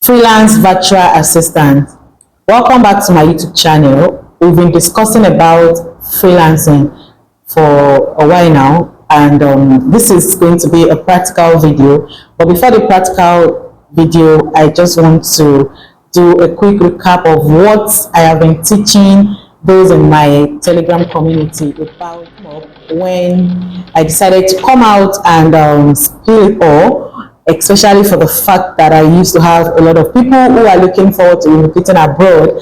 Freelance virtual assistant. Welcome back to my YouTube channel. We've been discussing about freelancing for a while now, and this is going to be a practical video. But before the practical video, I just want to do a quick recap of what I have been teaching those in my Telegram community about when I decided to come out and spill it all, especially for the fact that I used to have a lot of people who are looking forward to relocating abroad,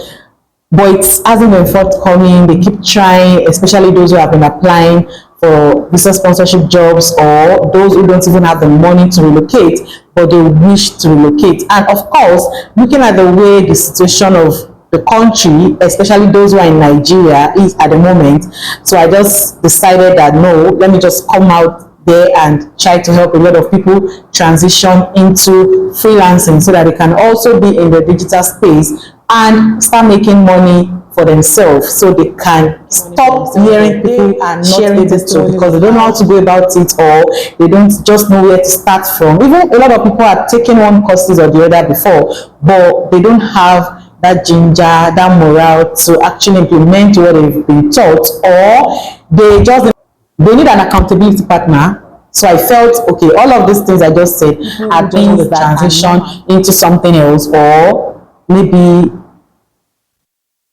but it hasn't been forthcoming. They keep trying, especially those who have been applying for visa sponsorship jobs, or those who don't even have the money to relocate, but they wish to relocate. And of course, looking at the way the situation of the country, especially those who are in Nigeria, is at the moment, so I just decided that no, let me just come out there and try to help a lot of people transition into freelancing so that they can also be in the digital space and start making money for themselves, so they can stop hearing people and sharing this too, because they don't know how to go about it, or they don't just know where to start from. Even a lot of people are taking one courses or the other before, but they don't have that ginger, that morale to actually implement what they've been taught, or they need an accountability partner. So I felt, okay, all of these things I just said are doing the transition into something else, or maybe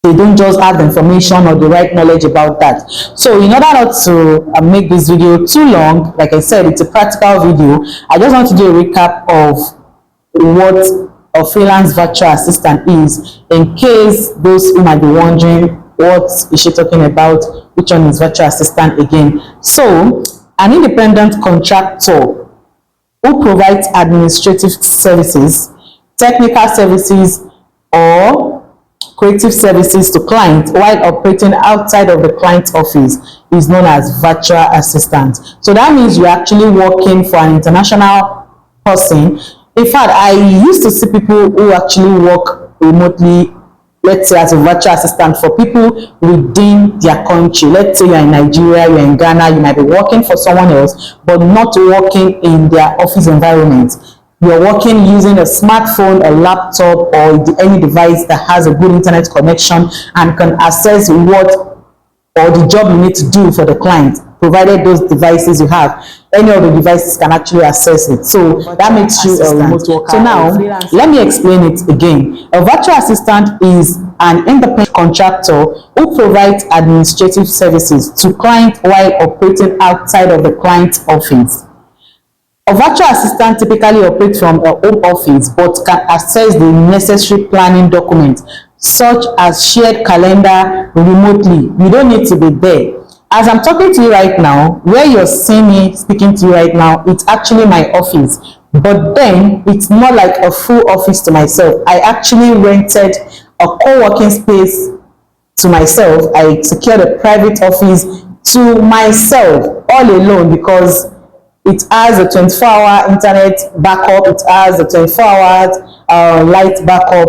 they don't just have the information or the right knowledge about that. So in order not to make this video too long, like I said, it's a practical video. I just want to do a recap of what a freelance virtual assistant is, in case those who might be wondering, what is she talking about? Which one is virtual assistant again? So, an independent contractor who provides administrative services, technical services, or creative services to clients while operating outside of the client's office is known as virtual assistant. So that means you're actually working for an international person. In fact, I used to see people who actually work remotely, let's say as a virtual assistant, for people within their country. Let's say you're in Nigeria, you're in Ghana, you might be working for someone else, but not working in their office environment. You're working using a smartphone, a laptop, or any device that has a good internet connection and can access what or the job you need to do for the client, provided those devices you have. Any of the devices can actually access it. So that makes you a remote worker. So now, let me explain it again. A virtual assistant is an independent contractor who provides administrative services to clients while operating outside of the client's office. A virtual assistant typically operates from a home office, but can access the necessary planning documents, such as shared calendar, remotely. You don't need to be there. As I'm talking to you right now, where you're seeing me speaking to you right now, it's actually my office. But then it's more like a full office to myself. I actually rented a co-working space to myself. I secured a private office to myself all alone, because it has a 24-hour internet backup, it has a 24-hour light backup,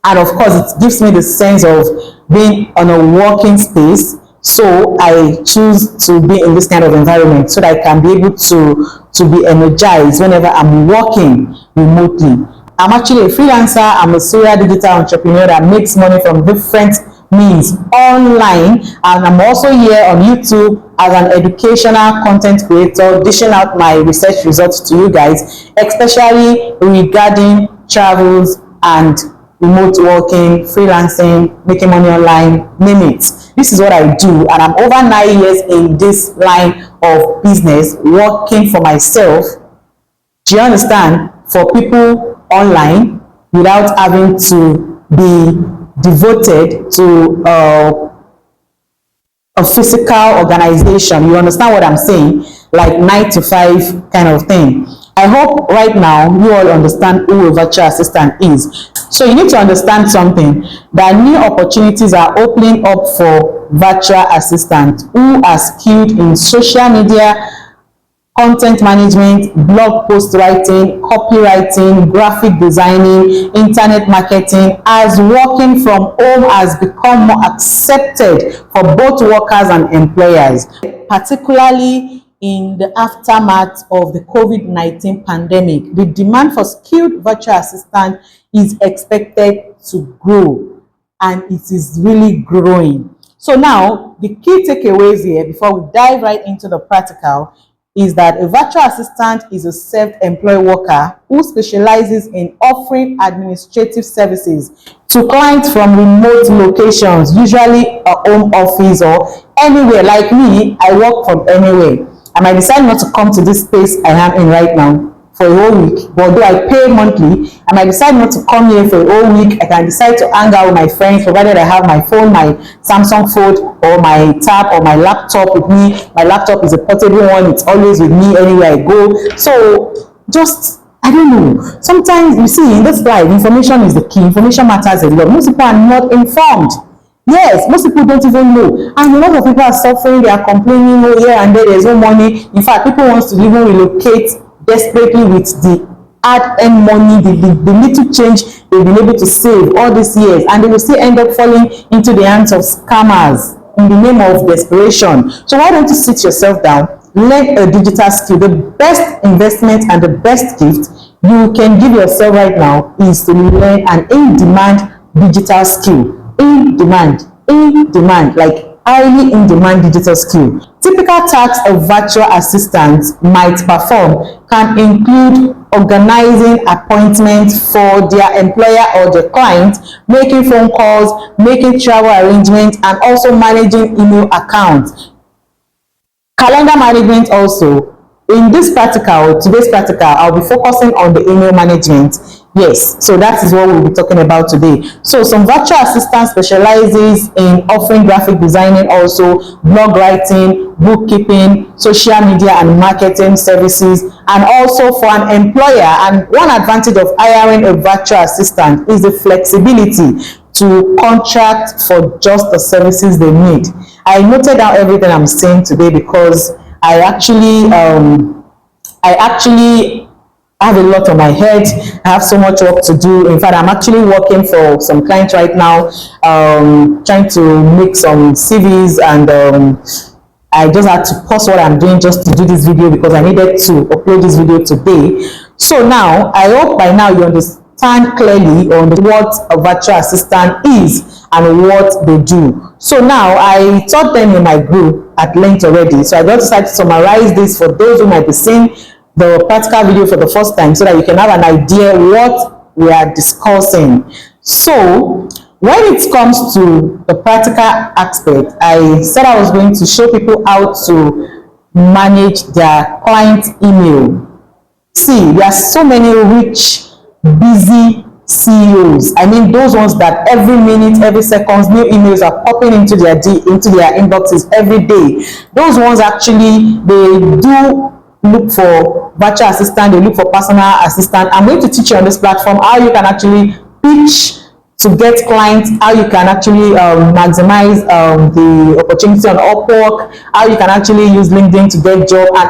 and of course it gives me the sense of being on a working space. So I choose to be in this kind of environment so that I can be able to be energized whenever I'm working remotely. I'm actually a freelancer. I'm a serial digital entrepreneur that makes money from different means online, and I'm also here on YouTube as an educational content creator, dishing out my research results to you guys, especially regarding travels and remote working, freelancing, making money online, name it. This is what I do, and I'm over 9 years in this line of business, working for myself. Do you understand? For people online, without having to be devoted to a physical organization. You understand what I'm saying? Like 9 to 5 kind of thing. I hope right now you all understand who a virtual assistant is. So you need to understand something, that new opportunities are opening up for virtual assistants who are skilled in social media, content management, blog post writing, copywriting, graphic designing, internet marketing, as working from home has become more accepted for both workers and employers, particularly in the aftermath of the COVID-19 pandemic. The demand for skilled virtual assistants is expected to grow, and it is really growing. So now, the key takeaways here before we dive right into the practical is that a virtual assistant is a self-employed worker who specializes in offering administrative services to clients from remote locations, usually a home office or anywhere. Like me, I work from anywhere. I might decide not to come to this space I am in right now for a whole week, but though I pay monthly, I might decide not to come here for a whole week. I can decide to hang out with my friends, provided I have my phone, my Samsung phone, or my tab, or my laptop with me. My laptop is a portable one, it's always with me anywhere I go. So just, I don't know, sometimes you see in this life, information is the key. Information matters a lot. Most people are not informed. Yes, most people don't even know, and a lot of people are suffering. They are complaining, oh, here and there's no money. In fact, people want to even relocate desperately with the hard-earned money, the little change they've been able to save all these years, and they will still end up falling into the hands of scammers in the name of desperation. So why don't you sit yourself down, learn a digital skill? The best investment and the best gift you can give yourself right now is to learn an in-demand digital skill. In demand, like highly in-demand digital skill. Typical tasks a virtual assistant might perform can include organizing appointments for their employer or their client, making phone calls, making travel arrangements, and also managing email accounts. Calendar management also. In this practical, today's practical, I'll be focusing on the email management. Yes, so that is what we'll be talking about today. So some virtual assistant specializes in offering graphic designing, also blog writing, bookkeeping, social media and marketing services, and also for an employer. And one advantage of hiring a virtual assistant is the flexibility to contract for just the services they need. I noted down everything I'm saying today because I actually have a lot on my head. I have so much work to do. In fact, I'm actually working for some clients right now, trying to make some CVs, and I just had to pause what I'm doing just to do this video because I needed to upload this video today. So now, I hope by now you understand clearly on what a virtual assistant is and what they do. So now, I taught them in my group at length already. So I just decided to summarize this for those who might be seeing the practical video for the first time, so that you can have an idea what we are discussing. So when it comes to the practical aspect, I said I was going to show people how to manage their client email. See, there are so many rich, busy CEOs. I mean, those ones that every minute, every second, new emails are popping into their inboxes every day. Those ones actually, they do look for virtual assistant, they look for personal assistant. I'm going to teach you on this platform how you can actually pitch to get clients, how you can actually maximize the opportunity on Upwork, how you can actually use LinkedIn to get job, and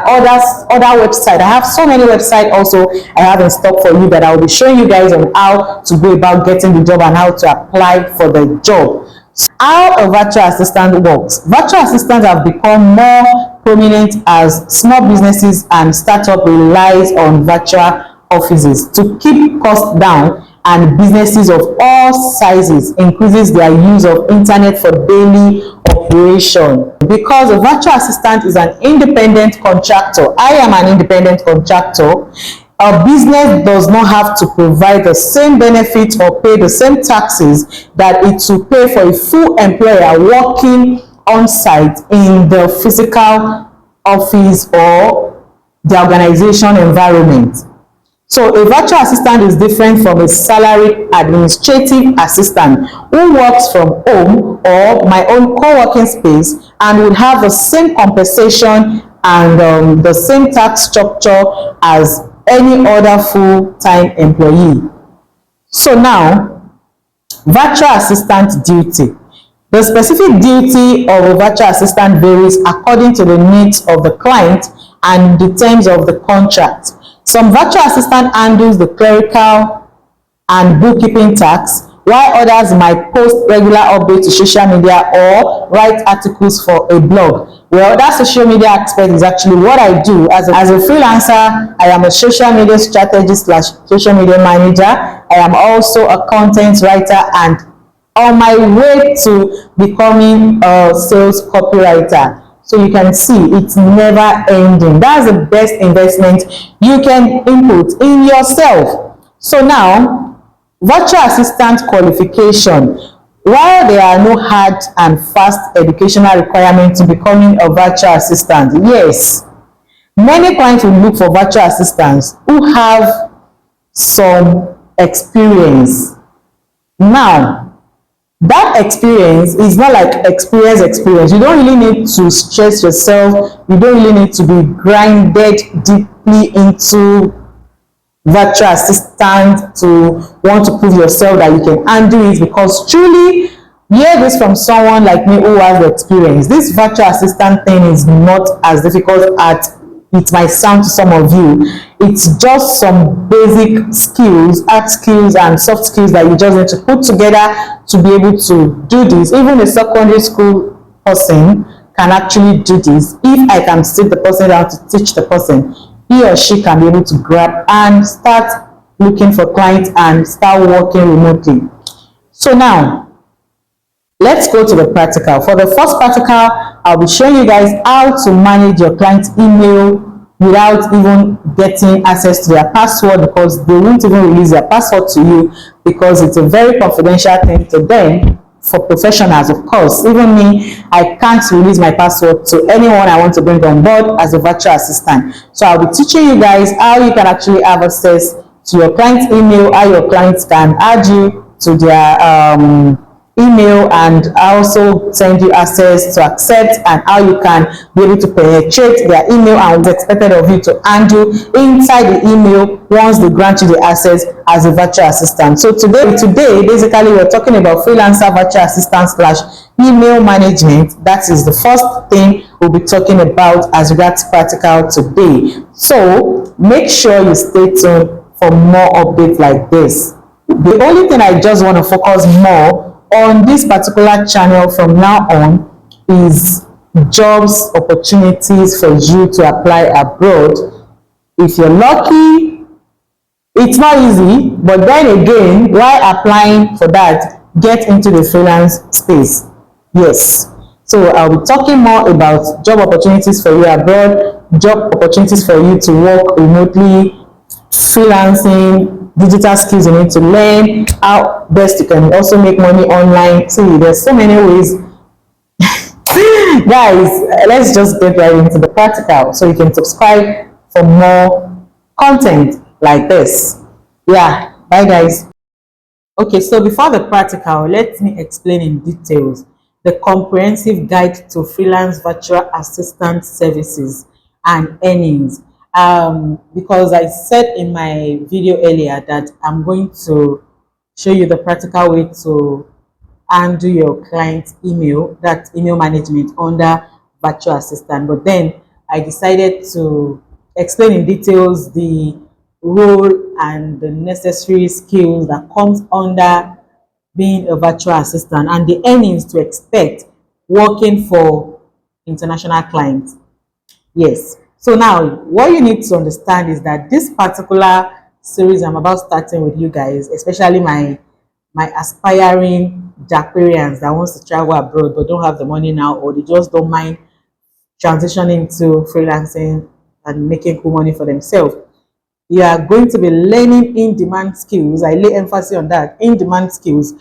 other websites. I have so many websites also I have in stock for you that I will be showing you guys on how to go about getting the job and how to apply for the job. How a virtual assistant works. Virtual assistants have become more prominent as small businesses and startups relies on virtual offices to keep costs down, and businesses of all sizes increases their use of internet for daily operation. Because a virtual assistant is an independent contractor, I am an independent contractor, a business does not have to provide the same benefits or pay the same taxes that it will pay for a full employer working on site in the physical office or the organization environment. So a virtual assistant is different from a salaried administrative assistant who works from home or my own co-working space and would have the same compensation and the same tax structure as any other full-time employee. So now, virtual assistant duty. The specific duty of a virtual assistant varies according to the needs of the client and the terms of the contract. Some virtual assistant handles the clerical and bookkeeping tasks, while others might post regular updates to social media or write articles for a blog. Well, that social media aspect is actually what I do as a freelancer. I am a social media strategist slash social media manager. I am also a content writer and on my way to becoming a sales copywriter. So you can see it's never ending. That's the best investment you can input in yourself. So now, virtual assistant qualification. While there are no hard and fast educational requirements to becoming a virtual assistant, yes, many clients will look for virtual assistants who have some experience. Now, that experience is not like experience. You don't really need to stress yourself. You don't really need to be grinded deeply into virtual assistant to want to prove yourself that you can handle it, because truly hear this from someone like me who has the experience. This virtual assistant thing is not as difficult as it might sound to some of you. It's just some basic skills, art skills and soft skills that you just need to put together to be able to do this. Even a secondary school person can actually do this. If I can sit the person down to teach the person, he or she can be able to grab and start looking for clients and start working remotely. So now, let's go to the practical. For the first practical, I'll be showing you guys how to manage your client's email without even getting access to their password, because they won't even release their password to you because it's a very confidential thing to them. For professionals, of course, even me, I can't release my password to anyone I want to bring on board as a virtual assistant. So I'll be teaching you guys how you can actually have access to your client's email, how your clients can add you to their email, and also send you access to accept, and how you can be able to penetrate their email and what's expected of you to handle inside the email once they grant you the access as a virtual assistant. So today basically we're talking about freelancer virtual assistant slash email management. That is the first thing we'll be talking about as regards practical today. So make sure you stay tuned for more updates like this. The only thing I just want to focus more on this particular channel from now on is jobs opportunities for you to apply abroad. If you're lucky, it's not easy, but then again, while applying for that, get into the freelance space. Yes. So I'll be talking more about job opportunities for you abroad, job opportunities for you to work remotely, freelancing, digital skills you need to learn, how best you can also make money online. See, there's so many ways. Guys, let's just get right into the practical so you can subscribe for more content like this. Yeah, bye guys. Okay, so before the practical, let me explain in details the comprehensive guide to freelance virtual assistant services and earnings. Because I said in my video earlier that I'm going to show you the practical way to handle your client's email, that email management under virtual assistant. But then I decided to explain in details the role and the necessary skills that comes under being a virtual assistant and the earnings to expect working for international clients. Yes. So now what you need to understand is that this particular series I'm about starting with you guys, especially my aspiring Japarians that wants to travel abroad but don't have the money now, or they just don't mind transitioning to freelancing and making cool money for themselves. You are going to be learning in-demand skills. I lay emphasis on that. In-demand skills.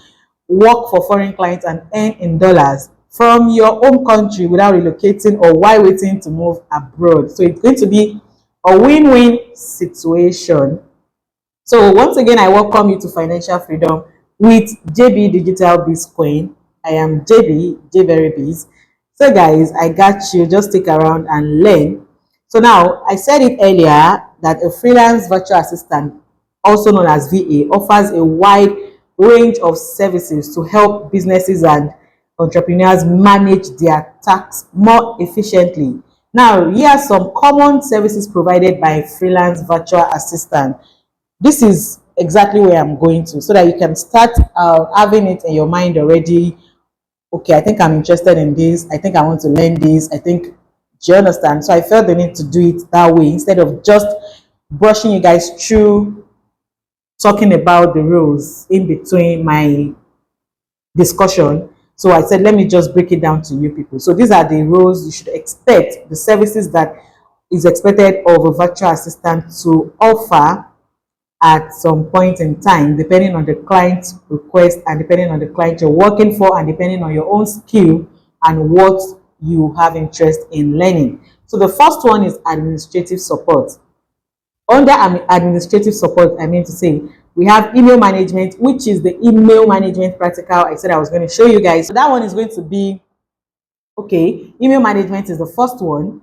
Work for foreign clients and earn in dollars from your home country without relocating or while waiting to move abroad. So it's going to be a win-win situation. So once again, I welcome you to financial freedom with JB Digital Biz Queen. I am JB, J Biz. So guys, I got you. Just stick around and learn. So now, I said it earlier that a freelance virtual assistant, also known as VA, offers a wide range of services to help businesses and entrepreneurs manage their tasks more efficiently. Now, here are some common services provided by freelance virtual assistant. This is exactly where I'm going to, so that you can start having it in your mind already. Okay, I think I'm interested in this. I think I want to learn this. I think, do you understand? So I felt the need to do it that way instead of just brushing you guys through, talking about the rules in between my discussion. So I said, let me just break it down to you people. So these are the roles you should expect, the services that is expected of a virtual assistant to offer at some point in time, depending on the client's request and depending on the client you're working for and depending on your own skill and what you have interest in learning. So the first one is administrative support. Under administrative support, I mean to say, we have email management, which is the email management practical I said I was going to show you guys. So that one is going to be, okay, email management is the first one.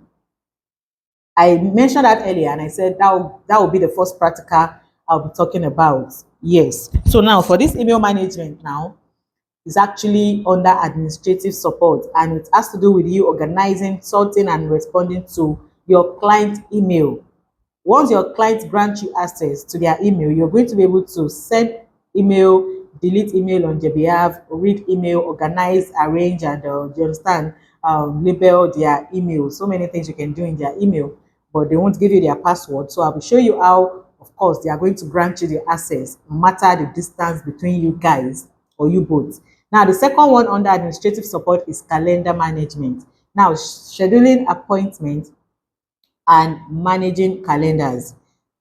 I mentioned that earlier and I said that will be the first practical I'll be talking about. Yes. So now for this email management now, is actually under administrative support, and it has to do with you organizing, sorting, and responding to your client email. Once your client grants you access to their email, you're going to be able to send email, delete email on their behalf, read email, organize, arrange, and do you understand? Label their email. So many things you can do in their email, but they won't give you their password. So I will show you how, of course, they are going to grant you the access, no matter the distance between you guys or you both. Now, the second one under administrative support is calendar management. Now, scheduling appointments and managing calendars.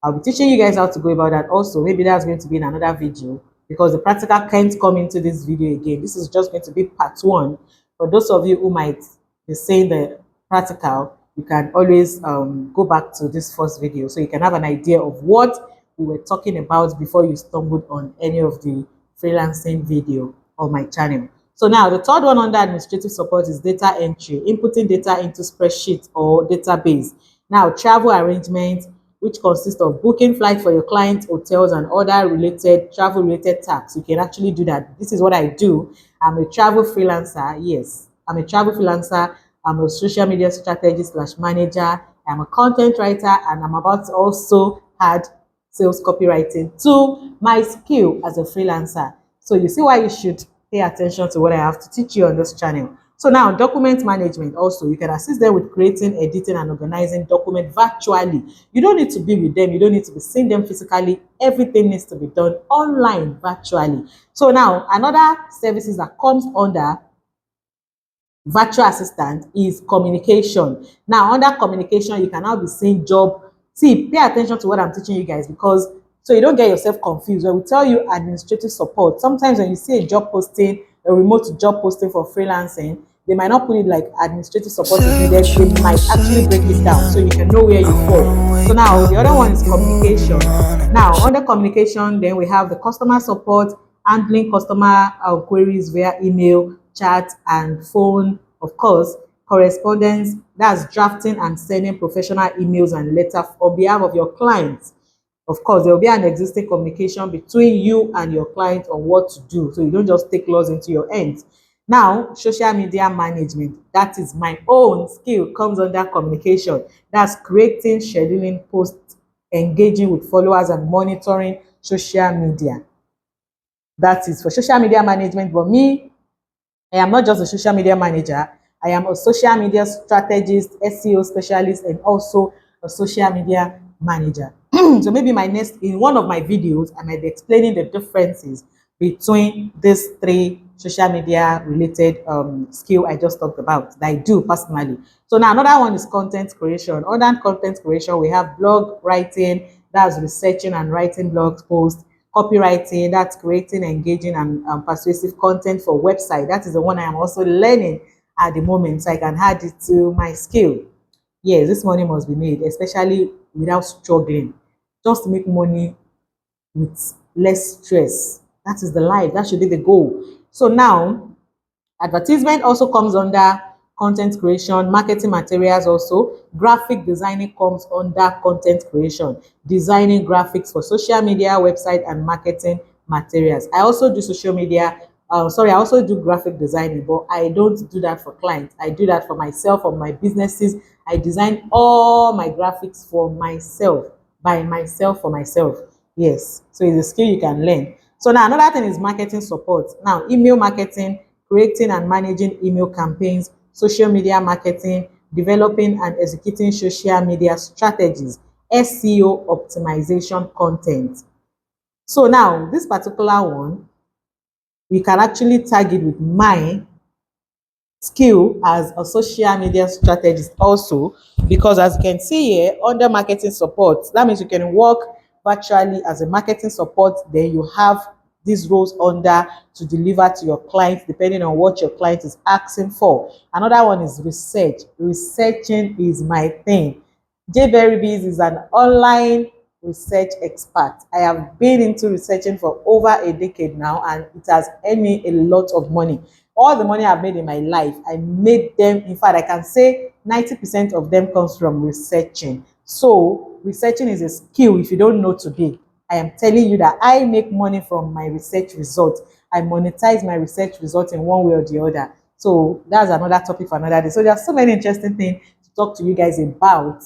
I'll be teaching you guys how to go about that also. Maybe that's going to be in another video because the practical can't come into this video again. This is just going to be part one. For those of you who might be saying the practical, you can always go back to this first video so you can have an idea of what we were talking about before you stumbled on any of the freelancing video on my channel. So now the third one under administrative support is data entry, inputting data into spreadsheet or database. Now, travel arrangements, which consists of booking flights for your clients, hotels, and other related travel-related tasks. You can actually do that. This is what I do. I'm a travel freelancer. Yes, I'm a travel freelancer. I'm a social media strategist / manager. I'm a content writer, and I'm about to also add sales copywriting to my skill as a freelancer. So you see why you should pay attention to what I have to teach you on this channel. So now, document management also, you can assist them with creating, editing, and organizing document virtually. You don't need to be with them. You don't need to be seeing them physically. Everything needs to be done online, virtually. So now, another services that comes under virtual assistant is communication. Now, under communication, you can now be seeing job. See, pay attention to what I'm teaching you guys, because so you don't get yourself confused. When we tell you administrative support, sometimes when you see a job posting, a remote job posting for freelancing, they might not put it like administrative support is needed. They might actually break it down so you can know where you fall. So now the other one is communication. Now under communication, then we have the customer support, handling customer queries via email, chat, and phone. Of course, correspondence, that's drafting and sending professional emails and letters on behalf of your clients. Of course, there will be an existing communication between you and your client on what to do, so you don't just take laws into your hands. Now, social media management, that is my own skill, comes under communication. That's creating, scheduling posts, engaging with followers, and monitoring social media. That is for social media management. But me, I am not just a social media manager. I am a social media strategist, SEO specialist, and also a social media manager. So maybe in one of my videos, I might be explaining the differences between these three social media related skill I just talked about that I do personally. So now another one is content creation. Under content creation, we have blog writing, that's researching and writing blog posts. Copywriting, that's creating engaging and persuasive content for website. That is the one I am also learning at the moment, so I can add it to my skill. Yes, this money must be made, especially without struggling. Just to make money with less stress. That is the life. That should be the goal. So now, advertisement also comes under content creation, marketing materials also. Graphic designing comes under content creation, designing graphics for social media, website, and marketing materials. I also do social media. I also do graphic designing, but I don't do that for clients. I do that for myself, for my businesses. I design all my graphics for myself, by myself, for myself. Yes, so it's a skill you can learn. So now another thing is marketing support. Now, email marketing, creating and managing email campaigns, social media marketing, developing and executing social media strategies, SEO optimization content. So now this particular one, you can actually tag it with my skill as a social media strategist also, because as you can see here under marketing support, that means you can work virtually as a marketing support, then you have these roles under to deliver to your clients depending on what your client is asking for. Another one is research. Researching is my thing. JB Biz is an online research expert. I have been into researching for over a decade now, and it has earned me a lot of money. All the money I've made in my life, I made them, in fact, I can say 90% of them comes from researching. So researching is a skill if you don't know today. I am telling you that I make money from my research results. I monetize my research results in one way or the other. So that's another topic for another day. So there are so many interesting things to talk to you guys about.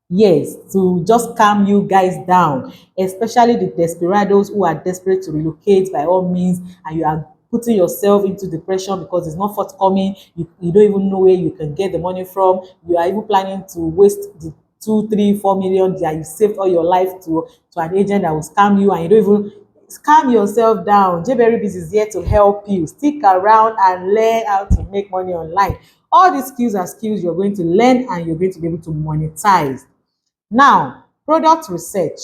Yes, to just calm you guys down, especially the desperados who are desperate to relocate by all means, and you are putting yourself into depression because it's not forthcoming. You don't even know where you can get the money from. You are even planning to waste the 2, 3, 4 million that you saved all your life to an agent that will scam you, and you don't even calm yourself down. JB Biz is here to help you. Stick around and learn how to make money online. All these skills are skills you're going to learn and you're going to be able to monetize. Now, product research.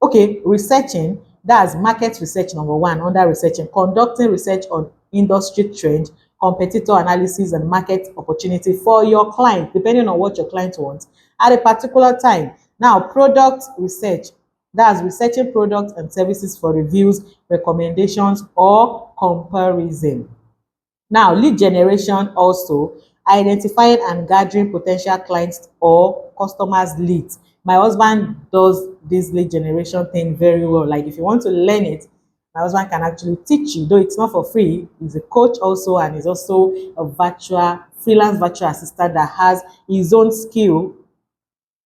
Okay, researching, that's market research number one under researching. Conducting research on industry trend, competitor analysis and market opportunity for your client, depending on what your client wants at a particular time. Now, product research, that's researching products and services for reviews, recommendations, or comparison. Now, lead generation also, identifying and gathering potential clients or customers leads. My husband does this lead generation thing very well. Like if you want to learn it, my husband can actually teach you, though it's not for free. He's a coach also, and he's also a freelance virtual assistant that has his own skill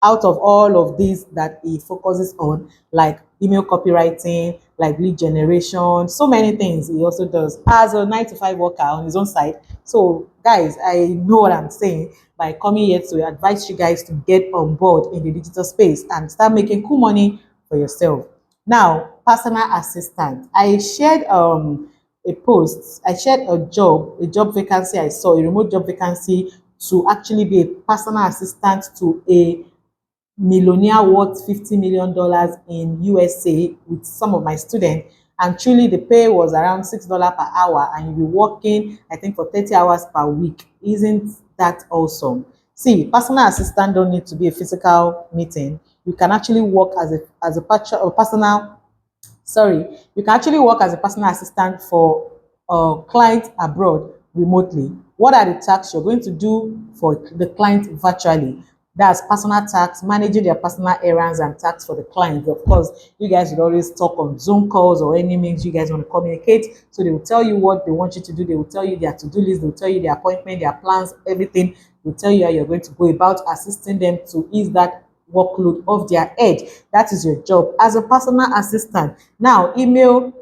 out of all of these that he focuses on, like email copywriting, like lead generation, so many things he also does as a 9 to 5 worker on his own side. So, guys, I know what I'm saying by coming here to advise you guys to get on board in the digital space and start making cool money for yourself. Now, personal assistant. I shared a job vacancy I saw, a remote job vacancy to actually be a personal assistant to a millionaire worth $50 million in USA with some of my students. And truly, the pay was around $6 per hour, and you'll be working, I think, for 30 hours per week. Isn't that awesome? See, personal assistant don't need to be a physical meeting. You can actually work a personal sorry, you can actually work as a personal assistant for clients abroad remotely. What are the tasks you're going to do for the client virtually? That's personal tasks, managing their personal errands and tasks for the client. Of course, you guys would always talk on Zoom calls or any means you guys want to communicate. So they will tell you what they want you to do. They will tell you their to-do list. They will tell you their appointment, their plans, everything. They will tell you how you're going to go about assisting them to ease that workload off their head. That is your job as a personal assistant. Now, event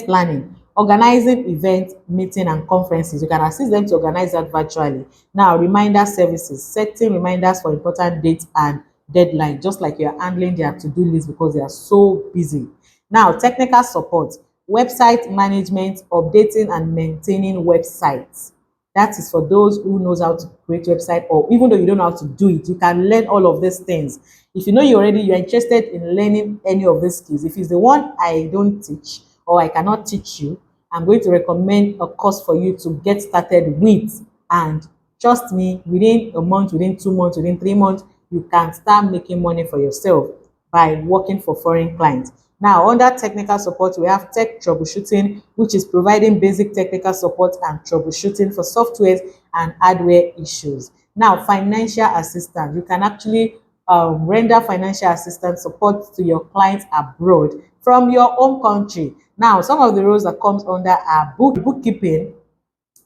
planning, organizing event, meeting and conferences. You can assist them to organize that virtually. Now, reminder services, setting reminders for important dates and deadline, just like you're handling their to-do list because they are so busy. Now, technical support, website management, updating and maintaining websites. That is for those who knows how to create website, or even though you don't know how to do it, you can learn all of these things. If you know you're interested in learning any of these skills, if it's the one I don't teach or I cannot teach you, I'm going to recommend a course for you to get started with. And trust me, within a month, within 2 months, within 3 months, you can start making money for yourself by working for foreign clients. Now, under technical support, we have tech troubleshooting, which is providing basic technical support and troubleshooting for softwares and hardware issues. Now, financial assistance, you can actually render financial assistance support to your clients abroad from your own country. Now, some of the roles that comes under are bookkeeping,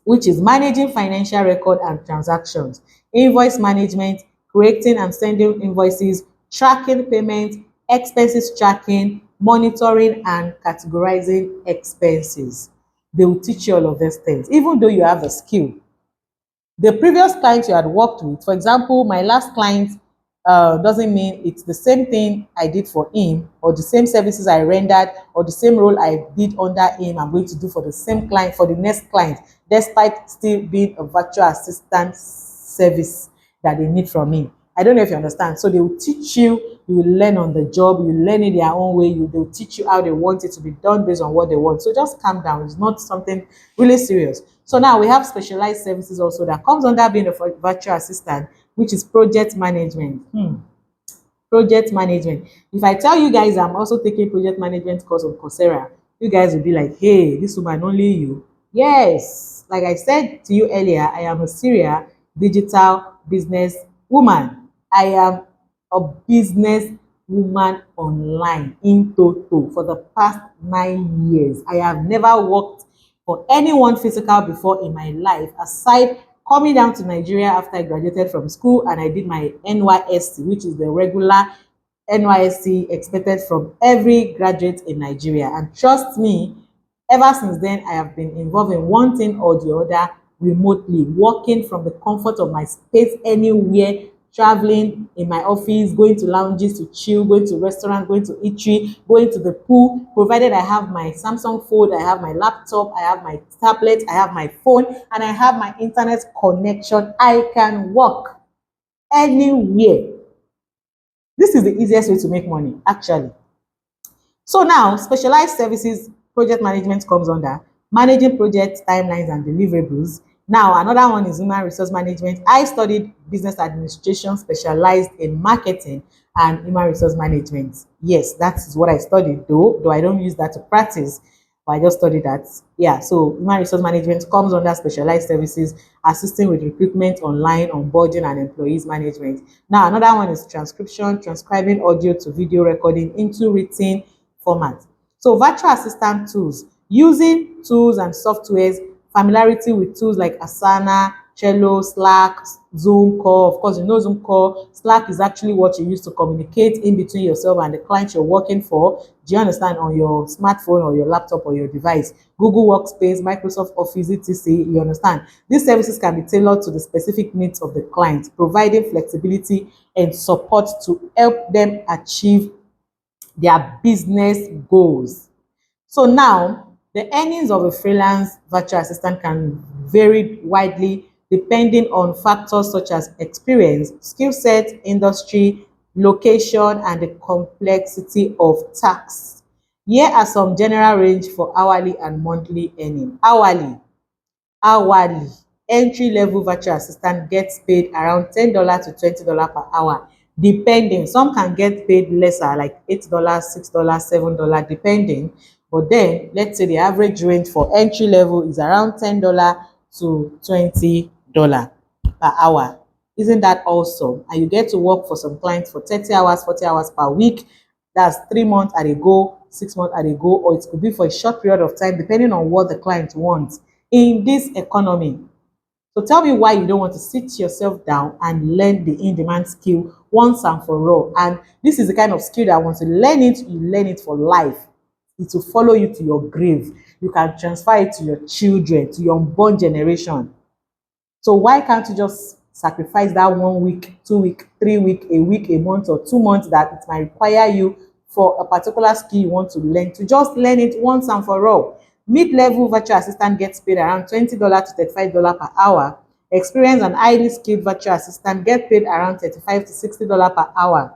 which is managing financial record and transactions, invoice management, creating and sending invoices, tracking payments, expenses tracking, monitoring, and categorizing expenses. They will teach you all of these things, even though you have the skill. The previous client you had worked with, for example, my last client, doesn't mean it's the same thing I did for him, or the same services I rendered, or the same role I did under him I'm going to do for the same client, for the next client, despite still being a virtual assistant service that they need from me. I don't know if you understand. So they will teach you, you will learn on the job, you will learn it their own way, they will teach you how they want it to be done based on what they want. So just calm down. It's not something really serious. So now we have specialized services also that comes under being a virtual assistant, which is project management. Project management. If I tell you guys I'm also taking project management course on Coursera, you guys will be like, hey, this woman, only you. Yes, like I said to you earlier, I am a serial digital business woman. I am a business woman online in total for the past 9 years. I have never worked for anyone physical before in my life, aside coming down to Nigeria after I graduated from school and I did my NYSC, which is the regular NYSC expected from every graduate in Nigeria. And trust me, ever since then, I have been involved in one thing or the other remotely, working from the comfort of my space anywhere, traveling in my office, going to lounges to chill, going to restaurants, going to eatery, going to the pool, provided I have my Samsung phone, I have my laptop, I have my tablet, I have my phone, and I have my internet connection. I can work anywhere. This is the easiest way to make money, actually. So now, specialized services project management comes under managing project timelines and deliverables. Now, another one is human resource management. I studied business administration, specialized in marketing and human resource management. Yes, that is what I studied, though I don't use that to practice, but I just studied that. Yeah, so human resource management comes under specialized services, assisting with recruitment, online, onboarding, and employees management. Now, another one is transcription, transcribing audio to video recording into written format. So virtual assistant tools, using tools and softwares, familiarity with tools like Asana, Trello, Slack, Zoom call. Of course, you know Zoom call. Slack is actually what you use to communicate in between yourself and the client you're working for. Do you understand? On your smartphone or your laptop or your device. Google Workspace, Microsoft Office, etc. You understand? These services can be tailored to the specific needs of the client, providing flexibility and support to help them achieve their business goals. So now, the earnings of a freelance virtual assistant can vary widely depending on factors such as experience, skill set, industry, location, and the complexity of tasks. Here are some general range for hourly and monthly earning. Hourly, entry-level virtual assistant gets paid around $10 to $20 per hour, depending. Some can get paid lesser, like $8, $6, $7, depending. But then, let's say the average range for entry level is around $10 to $20 per hour. Isn't that awesome? And you get to work for some clients for 30 hours, 40 hours per week. That's 3 months at a go, 6 months at a go, or it could be for a short period of time, depending on what the client wants in this economy. So tell me why you don't want to sit yourself down and learn the in-demand skill once and for all. And this is the kind of skill that once you learn it, you learn it for life. It will follow you to your grave. You can transfer it to your children, to your unborn generation. So why can't you just sacrifice that 1 week, 2 week, 3 week, a week, a month, or 2 months that it might require you for a particular skill you want to learn, to just learn it once and for all? Mid-level virtual assistant gets paid around $20 to $35 per hour. Experienced and highly skilled virtual assistant get paid around $35 to $60 per hour.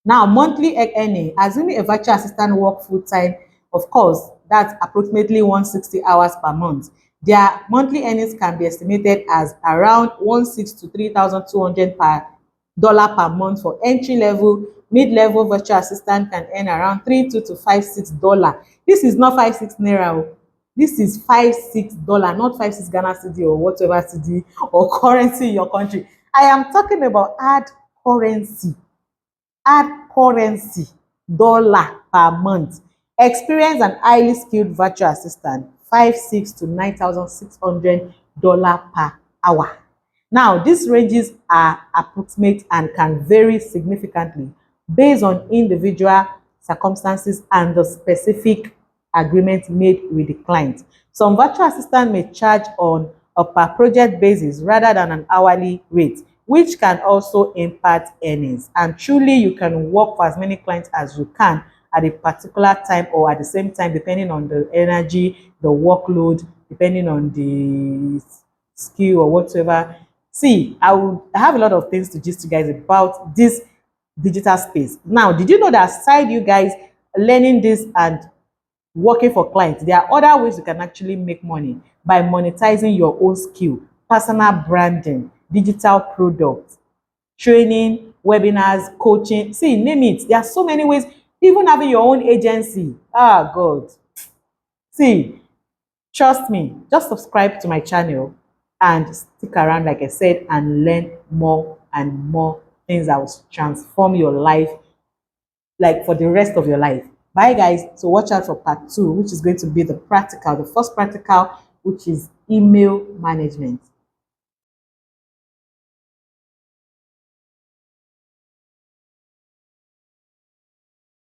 Now, monthly earning, assuming a virtual assistant work full-time, of course, that's approximately 160 hours per month. Their monthly earnings can be estimated as around 1,600 to 3,200 per month for entry level. Mid-level virtual assistant can earn around $32 to $56. This is not 56 naira. This is $56, not 56 Ghana cedi or whatever cedi or currency in your country. I am talking about hard currency. Dollar per month. Experienced and highly skilled virtual assistant, $5,600 to $9,600 per hour. Now, these ranges are approximate and can vary significantly, based on individual circumstances and the specific agreement made with the client. Some virtual assistants may charge on a per project basis rather than an hourly rate, which can also impact earnings. And truly, you can work for as many clients as you can at a particular time or at the same time, depending on the energy, the workload, depending on the skill or whatsoever. See, I have a lot of things to gist you guys about this digital space. Now, did you know that aside you guys learning this and working for clients, there are other ways you can actually make money by monetizing your own skill, personal branding, digital products, training, webinars, coaching. See, name it. There are so many ways, even having your own agency. Ah, God. See, trust me, just subscribe to my channel and stick around, like I said, and learn more and more things that will transform your life, like for the rest of your life. Bye, guys. So watch out for part 2, which is going to be the practical, the first practical, which is email management.